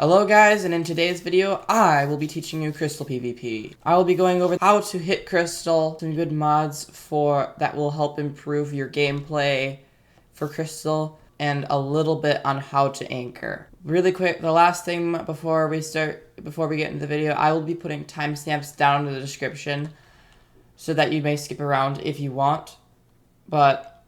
Hello guys, and in today's video, I will be teaching you Crystal PvP. I will be going over how to hit Crystal, some good mods that will help improve your gameplay for Crystal, and a little bit on how to anchor. Really quick, the last thing before we get into the video, I will be putting timestamps down in the description so that you may skip around if you want. But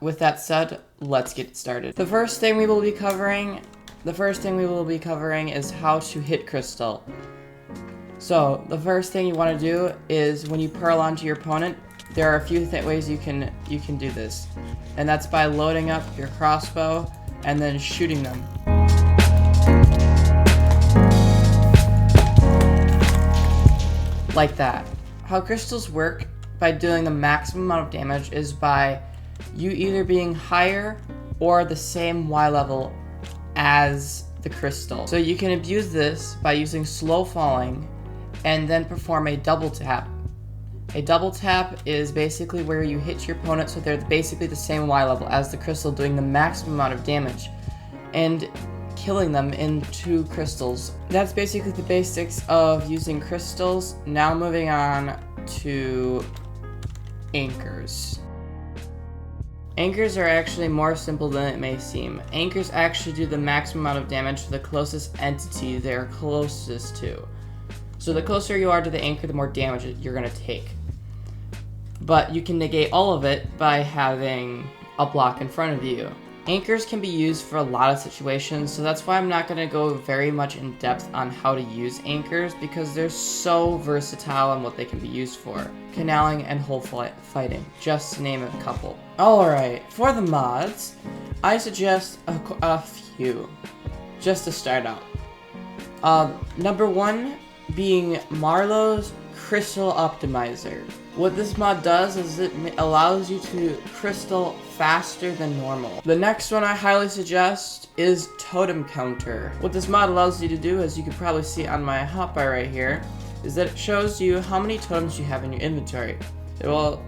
with that said, let's get started. The first thing we will be covering is how to hit Crystal. So, the first thing you want to do is when you pearl onto your opponent, there are a few ways you can do this. And that's by loading up your crossbow and then shooting them. Like that. How crystals work by doing the maximum amount of damage is by you either being higher or the same Y level as the crystal. So you can abuse this by using slow falling and then perform a double tap. A double tap is basically where you hit your opponent so they're basically the same Y level as the crystal, doing the maximum amount of damage and killing them in 2 crystals. That's basically the basics of using crystals. Now moving on to anchors. Anchors are actually more simple than it may seem. Anchors actually do the maximum amount of damage to the closest entity they're closest to. So the closer you are to the anchor, the more damage you're going to take. But you can negate all of it by having a block in front of you. Anchors can be used for a lot of situations, so that's why I'm not going to go very much in depth on how to use anchors, because they're so versatile on what they can be used for. Canaling and hole fighting, just to name a couple. Alright, for the mods, I suggest a few, just to start out. Number 1 being Marlowe's Crystal Optimizer. What this mod does is it allows you to crystal faster than normal. The next one I highly suggest is Totem Counter. What this mod allows you to do, as you can probably see on my hotbar right here, is that it shows you how many totems you have in your inventory. It will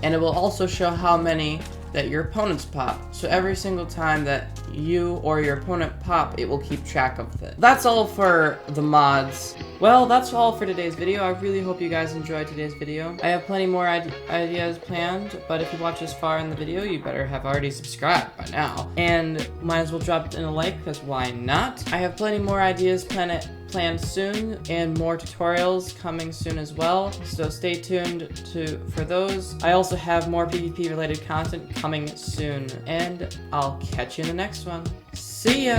also show how many that your opponents pop. So every single time that you or your opponent pop, it will keep track of it. That's all for the mods. Well, that's all for today's video. I really hope you guys enjoyed today's video. I have plenty more ideas planned, but if you watch this far in the video, you better have already subscribed by now. And might as well drop in a like, because why not? I have plenty more ideas planned soon, and more tutorials coming soon as well, so stay tuned for those. I also have more PvP related content coming soon, and I'll catch you in the next one. See ya!